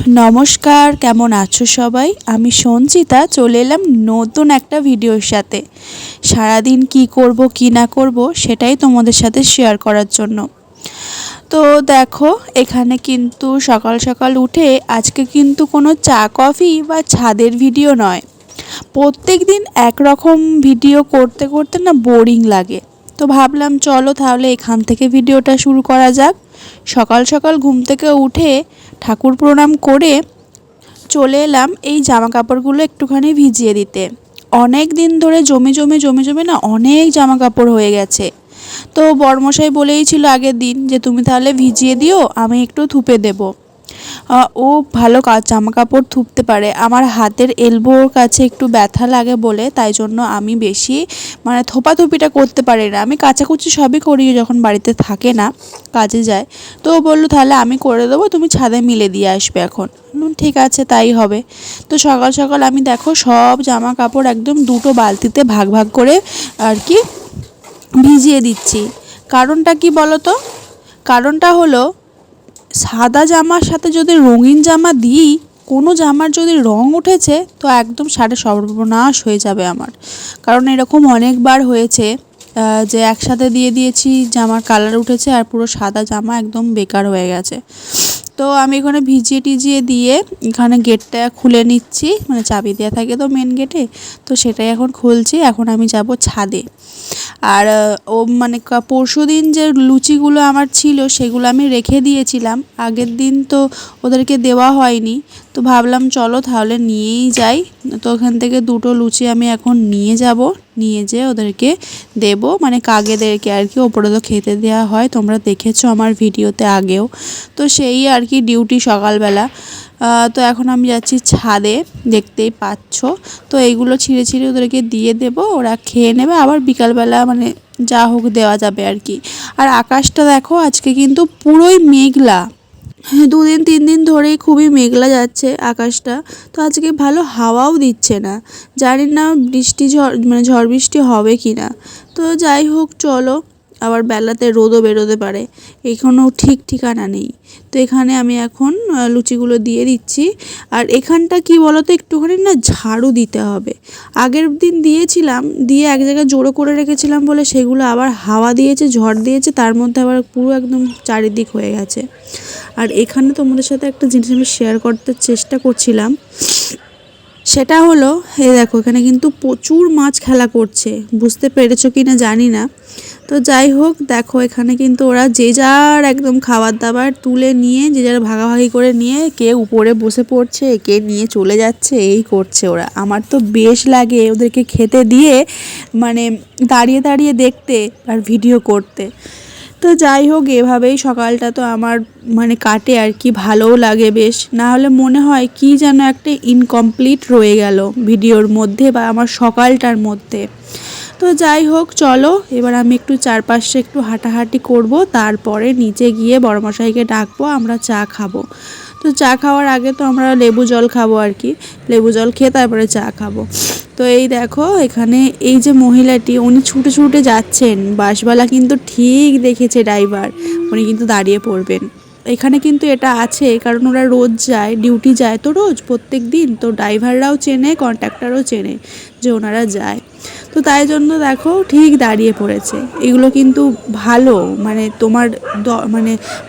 নমস্কার, কেমন আছো সবাই? আমি সঞ্চিতা চলে এলাম নতুন একটা ভিডিওর সাথে। সারাদিন কি করব কি না করব সেটাই তোমাদের সাথে শেয়ার করার জন্য। তো দেখো, এখানে কিন্তু সকাল সকাল উঠে আজকে কিন্তু কোনো চা কফি বা ছাদের ভিডিও নয়। প্রত্যেক দিন একরকম ভিডিও করতে করতে না বোরিং লাগে। তো ভাবলাম চলো তাহলে এখান থেকে ভিডিওটা শুরু করা যাক। সকাল সকাল ঘুম থেকে উঠে ঠাকুর প্রণাম করে চলে এলাম এই জামা কাপড়গুলো একটুখানি ভিজিয়ে দিতে। অনেক দিন ধরে জমে না অনেক জামা কাপড় হয়ে গেছে। তো বড়মশাই বলেই ছিল আগের দিন যে তুমি তাহলে ভিজিয়ে দিও, আমি একটু থুপে দেবো। ও ভালো জামা কাপড় থুপতে পারে। আমার হাতের এলবোর কাছে একটু ব্যথা লাগে বলে তাই জন্য আমি বেশি থোপাথুপিটা করতে পারি না। আমি কাচাকুচি সবই করি যখন বাড়িতে থাকে না, কাজে যায়। তো ও বললো তাহলে আমি করে দেবো, তুমি ছাদে মিলে দিয়ে আসবে এখন। ঠিক আছে, তাই হবে। তো সকাল সকাল আমি দেখো সব জামা কাপড় একদম দুটো বালতিতে ভাগ ভাগ করে আর কি ভিজিয়ে দিচ্ছি। কারণটা কি বলো তো? কারণটা হলো, সাদা জামার সাথে যদি রঙিন জামা দিই, কোনো জামার যদি রং উঠেছে তো একদম সর্বনাশ হয়ে যাবে আমার। কারণ এরকম অনেকবার হয়েছে যে একসাথে দিয়ে দিয়েছি, জামার কালার উঠেছে আর পুরো সাদা জামা একদম বেকার হয়ে গেছে। তো আমি এখানে ভিজিয়ে টিজিয়ে দিয়ে এখানে গেটটা খুলে নিচ্ছি, চাবি দেওয়া থাকে তো মেন গেটে, তো সেটাই এখন খুলছি। এখন আমি যাব ছাদে। আর ও পরশুদিন যে লুচিগুলো আমার ছিল সেগুলো আমি রেখে দিয়েছিলাম, আগের দিন তো ওদেরকে দেওয়া হয়নি। তো ভাবলাম চলো তাহলে নিয়েই যাই। তো ওখান থেকে দুটো লুচি আমি এখন নিয়ে যাব, নিয়ে যেয়ে ওদেরকে দেব, কাকেদেরকে আর কি। ওপরে তো খেতে দেওয়া হয়, তোমরা দেখেছো আমার ভিডিওতে আগেও। তো সেই আর কি ডিউটি সকালবেলা। তো এখন আমি যাচ্ছি ছাদে, দেখতেই পাচ্ছ। তো এইগুলো ছিঁড়ে ছিঁড়ে ওদেরকে দিয়ে দেব, ওরা খেয়ে নেবে, আবার বিকালবেলা যা হোক দেওয়া যাবে আর কি। আর আকাশটা দেখো আজকে কিন্তু পুরোই মেঘলা। 2 দিন 3 দিন ধরেই খুবই মেঘলা যাচ্ছে আকাশটা। তো আজকে ভালো হাওয়াও দিচ্ছে না, জানি না বৃষ্টি ঝড় বৃষ্টি হবে কি না। তো যাই হোক চলো, আবার বেলাতে রোদও বেরোতে পারে, এখনও ঠিক ঠিকানা নেই। তো এখানে আমি এখন লুচিগুলো দিয়ে দিচ্ছি। আর এখানটা কি বলো তো, একটুখানি না ঝাড়ু দিতে হবে। আগের দিন দিয়েছিলাম, দিয়ে এক জায়গায় জড়ো করে রেখেছিলাম বলে সেগুলো আবার হাওয়া দিয়েছে, ঝড় দিয়েছে, তার মধ্যে আবার পুরো একদম চারিদিক হয়ে গেছে। আর এখানে তোমাদের সাথে একটা জিনিস আমি শেয়ার করতে চেষ্টা করছিলাম, সেটা হলো এই দেখো এখানে কিন্তু প্রচুর মাছ খেলা করছে, বুঝতে পেরেছো কি না জানি না। তো যাই হোক দেখো, এখানে কিন্তু ওরা যে যার একদম খাবার দাবার তুলে নিয়ে যে যার ভাগাভাগি করে নিয়ে, কে উপরে বসে পড়ছে, কে নিয়ে চলে যাচ্ছে, এই করছে ওরা। আমার তো বেশ লাগে ওদেরকে খেতে দিয়ে দাঁড়িয়ে দাঁড়িয়ে দেখতে আর ভিডিও করতে। তো যাই হোক, এভাবেই সকালটা তো আমার কাটে আর কি, ভালোও লাগে বেশ। না হলে মনে হয় কি যেন একটা ইনকমপ্লিট রয়ে গেল ভিডিওর মধ্যে বা আমার সকালটার মধ্যে। তো যাই হোক চলো, এবার আমি একটু চারপাশে একটু হাঁটাহাঁটি করব, তারপরে নিচে গিয়ে বড়মশাইকে ডাকবো, আমরা চা খাবো। তো চা খাওয়ার আগে তো আমরা লেবু জল খাবো আর কি, লেবু জল খেয়ে তারপরে চা খাবো। তো এই দেখো এখানে এই যে মহিলাটি, উনি ছুটে ছুটে যাচ্ছেন, বাসবালা কিন্তু ঠিক দেখেছে ড্রাইভার, উনি কিন্তু দাঁড়িয়ে পড়বেন। এখানে কিন্তু এটা আছে কারণ ওরা রোজ যায়, ডিউটি যায় তো রোজ প্রত্যেক দিন, তো ড্রাইভাররাও চেনে, কন্ট্রাক্টরও চেনে যে ওনারা যায়। তো তাই জন্য দেখো ঠিক দাঁড়িয়ে পড়েছে। এগুলো কিন্তু ভালো, তোমার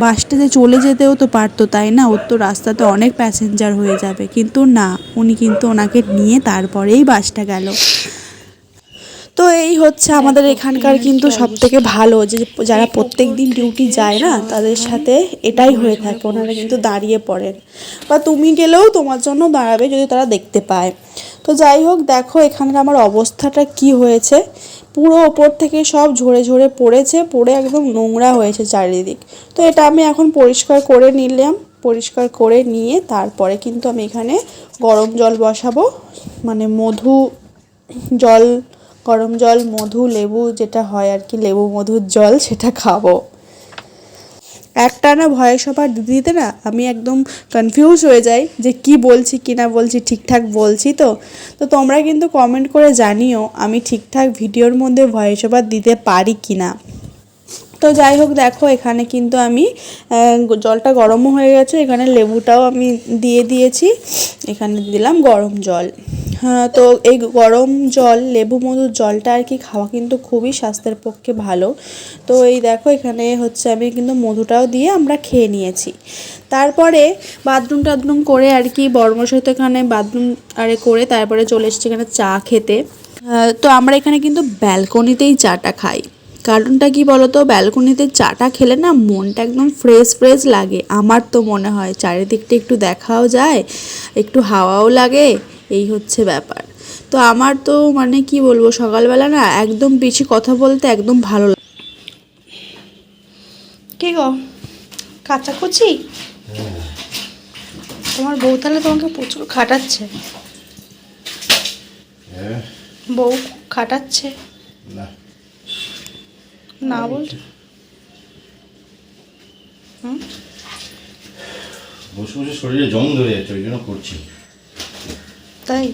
বাসটা যে চলে যেতেও তো পারতো, তাই না? ওর তো রাস্তাতে অনেক প্যাসেঞ্জার হয়ে যাবে, কিন্তু না, উনি কিন্তু ওনাকে নিয়ে তারপরেই বাসটা গেল। তো এই হচ্ছে আমাদের এখানকার কিন্তু সবথেকে ভালো, যে যারা প্রত্যেক দিন ডিউটি যায় না তাদের সাথে এটাই হয়ে থাকে, ওনারা কিন্তু দাঁড়িয়ে পড়েন, বা তুমি গেলেও তোমার জন্য দাঁড়াবে যদি তারা দেখতে পায়। তো যাই হোক দেখো এখানকার আমার অবস্থাটা কি হয়েছে, পুরো ওপর থেকে সব ঝরে ঝরে পড়েছে, পড়ে একদম নোংরা হয়েছে চারিদিক। তো এটা আমি এখন পরিষ্কার করে নিলাম, পরিষ্কার করে নিয়ে তারপরে কিন্তু আমি এখানে গরম জল বসাবো, মধু জল, গরম জল, মধু, লেবু যেটা হয় আর কি, লেবু মধুর জল, সেটা খাবো। একটানা ভয়েস ওভার দিতে দিতে না আমি একদম কনফিউজ হয়ে যাই যে কি বলছি কি না বলছি, ঠিকঠাক বলছি তো। তো তোমরা কিন্তু কমেন্ট করে জানিও আমি ঠিকঠাক ভিডিওর মধ্যে ভয়েস ওভার দিতে পারি কি না। তো তো যাই হোক, দেখো এখানে কিন্তু আমি জলটা গরমও হয়ে গেছে, এখানে লেবুটাও আমি দিয়ে দিয়েছি, এখানে দিলাম গরম জল। হ্যাঁ, তো এই গরম জল, লেবু মধুর জলটা আর কি খাওয়া কিন্তু খুবই স্বাস্থ্যের পক্ষে ভালো। তো এই দেখো এখানে হচ্ছে আমি কিন্তু মধুটাও দিয়ে আমরা খেয়ে নিয়েছি। তারপরে বাথরুম করে আর কি বর্মশাই তো এখানে বাথরুম আরে করে তারপরে চলে এসেছি এখানে চা খেতে। তো আমরা এখানে কিন্তু ব্যালকনিতেই চাটা খাই। কারণটা কি বলতো, ব্যালকনিতে চাটা খেলে না মনটা একদম ফ্রেশ ফ্রেশ লাগে। আমার তো মনে হয় চারিদিকটা একটু দেখাও যায়, একটু হাওয়াও লাগে, এই হচ্ছে ব্যাপার। তো আমার তো মানে কি বলবো, সকালবেলা না একদম বেশি কথা বলতে একদম ভালো লাগে। কি গো, কাচাকুচি? তোমার বউ তাহলে তোমাকে প্রচুর খাটাচ্ছে। বউ খাটাচ্ছে না না বল? বসে বসে শরীরে জং ধরে যাচ্ছে, ওই জন্য করছি। তাই?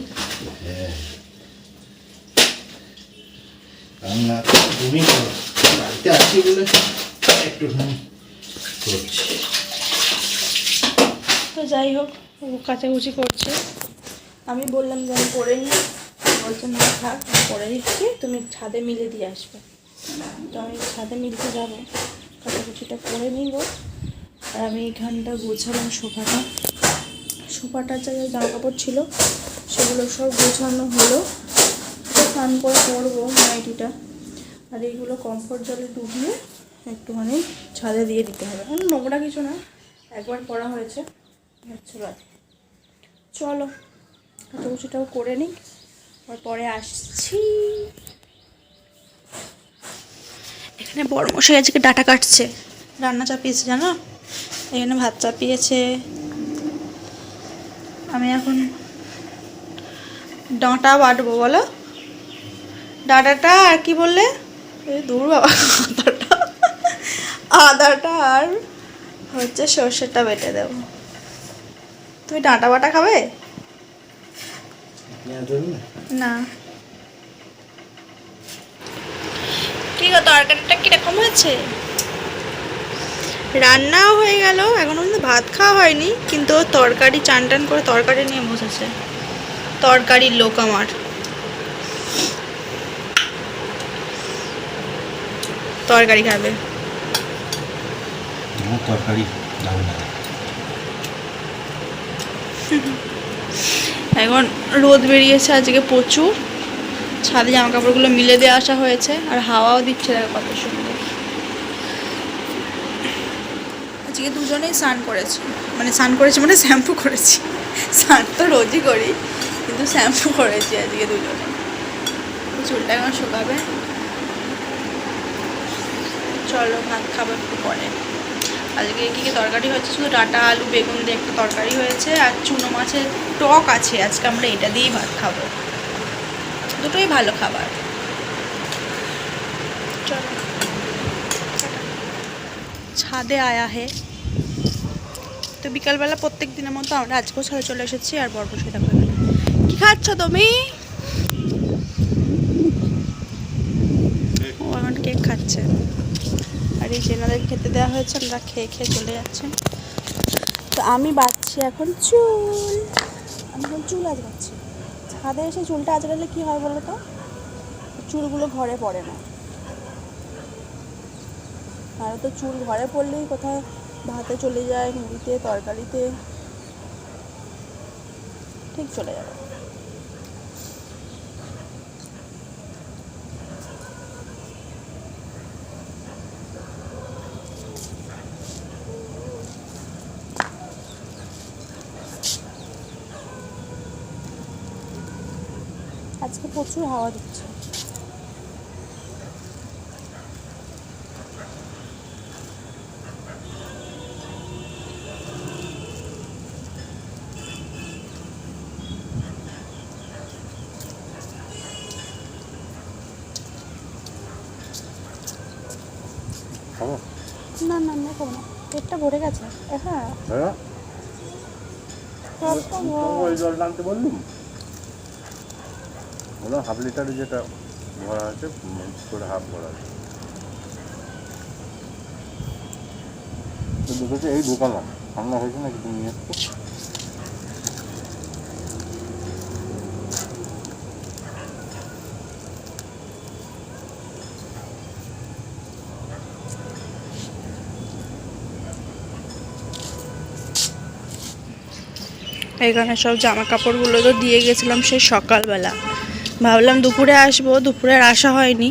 হ্যাঁ, রান্না তুমি বাড়িতে আছি বলে একটুখানি করছি। তো যাই হোক, ও কাচাকুচি করছে, আমি বললাম যে আমি করে নিই, বলছে না থাক আমি করে দিচ্ছি, তুমি ছাদে মিলে দিয়ে আসবে। তো আমি ছাদে মিলতে যাবো, কাচাকুচিটা করে নিব। আর আমি এখানটা গোছালাম সোফাটার যা জামা কাপড় ছিল সেগুলো সব গোছানো হলো। স্নান করে পরবো নাইটিটা, আর এইগুলো কমফোর্ট জলে ডুবিয়ে একটুখানি ছাদে দিয়ে দিতে হবে। নোংরা কিছু না, একবার পরা হয়েছে, হচ্ছে বাজে। চলো কাচাকুচিটাও করে নিই, আর পরে আসছি। এখানে বড় মশাই আজকে ডাটা কাটছে, রান্না চাপিয়েছে জানো, এখানে ভাত চাপিয়েছে। আমি এখন ডাঁটা বাটবো, বলো ডাঁটাটা আর কি বললে, এই দূর বাবা, আদাটা আর হচ্ছে সর্ষেটা বেটে দেবো। তুমি ডাঁটা বাটা খাবে? না। কি গো, তরকারিটা কিরকম হয়েছে? রান্নাও হয়ে গেল, এখনো কিন্তু ভাত খাওয়া হয়নি, কিন্তু তরকারি চান টান করে তরকারি নিয়ে বসেছে। তরকারির লোক আমার। তরকারি খাবে? তরকারি এখন রোদ বেরিয়েছে আজকে প্রচুর, ছাদে জামা কাপড়গুলো মিলে দিয়ে আসা হয়েছে, আর হাওয়াও দিচ্ছে, দেখো কত সুন্দর। আজকে দুজনেই স্নান করেছি, মানে শ্যাম্পু করেছি। স্নান তো রোজই করি, কিন্তু শ্যাম্পু করেছি আজকে দুজনে। চুলটা এখন শুকাবে। চলো ভাত খাবো একটু পরে। আজকে কী কী তরকারি হয়েছে, শুধু ডাঁটা আলু বেগুন দিয়ে একটা তরকারি হয়েছে, আর চুনো মাছের টক আছে, আজকে আমরা এটা দিয়েই ভাত খাবো। দুটোই ভালো খাবার। চলো ছাদে আয়া হে। তো বিকালবেলা প্রত্যেক দিনের মতো আমরা আজকেও ছাদে চলে এসেছি, আর বরবসে দেখো কি খাচ্ছ তুমি? ও এখন কেক খাচ্ছে, আর এই জেনাদের খেতে দেওয়া হয়েছে, আমরা খেয়ে খেয়ে চলে যাচ্ছে। তো আমি বাঁধছি এখন চুল, আজরাচ্ছি। ছাদে এসে চুলটা আজরালে কী হয় বলো তো, চুলগুলো ঘরে পড়ে না। আর তো চুল ঘরে পড়লেই কোথায় ভাতে চলে যায়, মুড়িতে, তরকারিতে, ঠিক চলে যাবে। আজকে প্রচুর হাওয়া দিচ্ছে। না না না, খাবো না, পেটটা ভরে গেছে। হ্যাঁ জল আনতে বললুম, হাফ লিটারে যেটা ভরা আছে, করে হাফ ভরা আছে। তো দেখেছি এই ঢোকালাম, ঠান্ডা হয়েছে নাকি তুমি একটু? এখানে সব জামা কাপড়গুলো তো দিয়ে গেছিলাম সেই সকালবেলা, ভাবলাম দুপুরে আসবো, দুপুরে আর আসা হয়নি।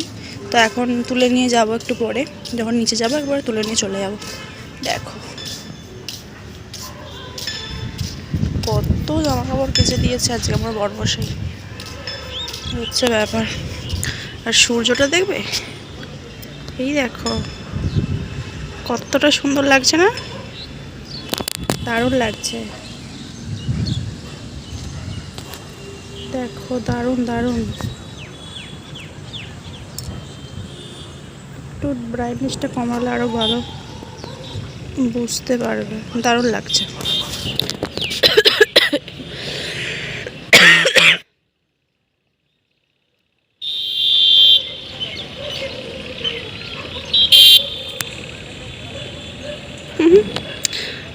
তো এখন তুলে নিয়ে যাব একটু পরে, যখন নিচে যাবো একবারে তুলে নিয়ে চলে যাব। দেখো কত জামা কাপড় কেচে দিয়েছে আজকে আমার বড়মশাই, হচ্ছে ব্যাপার। আর সূর্যটা দেখবে, এই দেখো কতটা সুন্দর লাগছে না, দারুণ লাগছে। দেখো দারুণ দারুণ, একটু ব্রাইটনেসটা কমালে আরো ভালো বুঝতে পারবে, দারুণ লাগছে।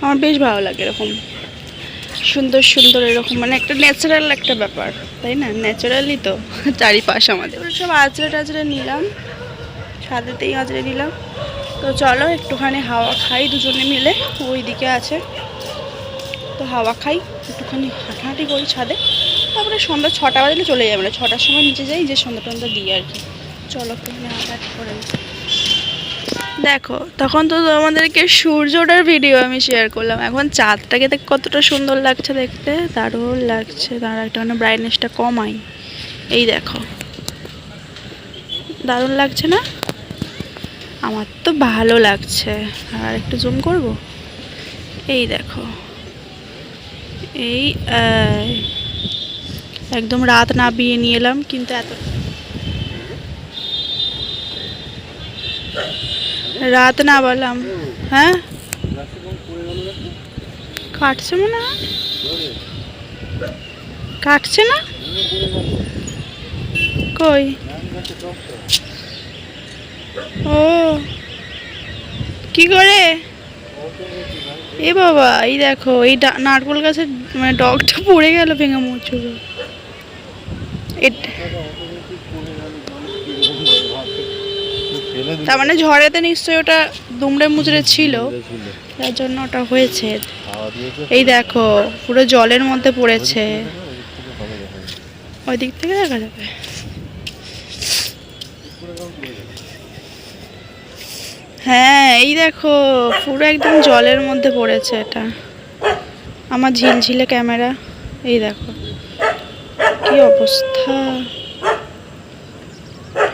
আমার বেশ ভালো লাগে এরকম সুন্দর সুন্দর, এরকম মানে একটা ন্যাচারাল একটা ব্যাপার, তাই না? ন্যাচারালি তো চারিপাশ আমাদের। সব আজরে টাজরে নিলাম, ছাদেতেই আজরে নিলাম। তো চলো একটুখানি হাওয়া খাই দুজনে মিলে, ওই দিকে আছে তো হাওয়া খাই, একটুখানি হাঁটাহাঁটি করি ছাদে, তারপরে সন্ধ্যা 6টা বাজলে চলে যাবে, না 6টার সময় নিচে যাই, যে সন্ধ্যা টন্ধ্যা দিই আর কি। চলো একটুখানি হাঁটাহাঁটি করে নিই। দেখো তখন তো আমাদেরকে সূর্যটার ভিডিও আমি শেয়ার করলাম, এখন চাঁদটাকে দেখ কতটা সুন্দর লাগছে দেখতে, দারুণ লাগছে। তার একটা মানে ব্রাইটনেসটা কমাই, এই দেখো দারুণ লাগছে না? আমার তো ভালো লাগছে। আর একটু জুম করব, এই দেখো এই একদম রাত নামিয়ে নিয়ে এলাম, কিন্তু এত রাত না বললাম। হ্যাঁ কাটছে মনে হয়, কাটছে না কই? ও কি করে? এ বাবা, এই দেখো এই নারকেল গাছের মানে ডগটা পড়ে গেল, ভেঙে মুচুলো। তার মানে ঝড়েতে নিশ্চয়ই ওটা দুমড়ে মুচড়ে ছিল, তার জন্য ওটা হয়েছে। এই দেখো পুরো জলের মধ্যে পড়েছে, ওই দিক থেকে দেখা যাবে। হ্যাঁ এই দেখো পুরো একদম জলের মধ্যে পড়েছে, এটা আমার ঝিলঝিলে ক্যামেরা, এই দেখো কি অবস্থা।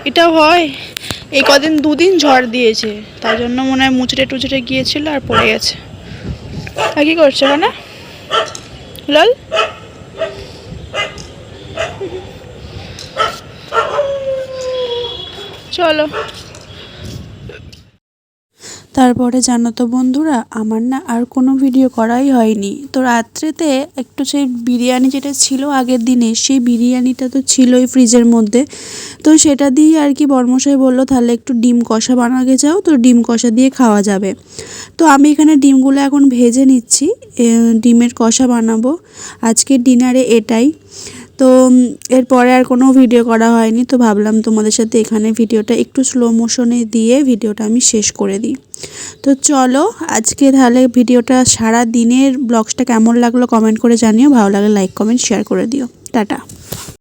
এটা হয় এই কদিন, দুদিন ঝড় দিয়েছে, তার জন্য মনে হয় মুচড়ে টুচড়ে গিয়েছিল আর পড়ে গেছে। আর কি করছো না লাল? চলো। তারপরে জানো তো বন্ধুরা, আমার না আর কোনো ভিডিও করাই হয়নি। তো রাত্রেতে একটু সেই বিরিয়ানি যেটা ছিল আগের দিনে, সেই বিরিয়ানিটা তো ছিলই ফ্রিজের মধ্যে, তো সেটা দিয়ে আর কি বর্মশাই বললো তাহলে একটু ডিম কষা বানাতে যাও, তো ডিম কষা দিয়ে খাওয়া যাবে। তো আমি এখানে ডিমগুলো এখন ভেজে নিচ্ছি, ডিমের কষা বানাবো আজকে ডিনারে এটাই। তো এরপরে আর কোনো ভিডিও করা হয়নি, তো ভাবলাম তোমাদের সাথে এখানে ভিডিওটা একটু স্লো মোশনে দিয়ে ভিডিওটা আমি শেষ করে দিই। তো চলো আজকে তাহলে ভিডিওটা, সারা দিনের ব্লগসটা কেমন লাগলো কমেন্ট করে জানিও, ভালো লাগলে লাইক কমেন্ট শেয়ার করে দিও। টাটা।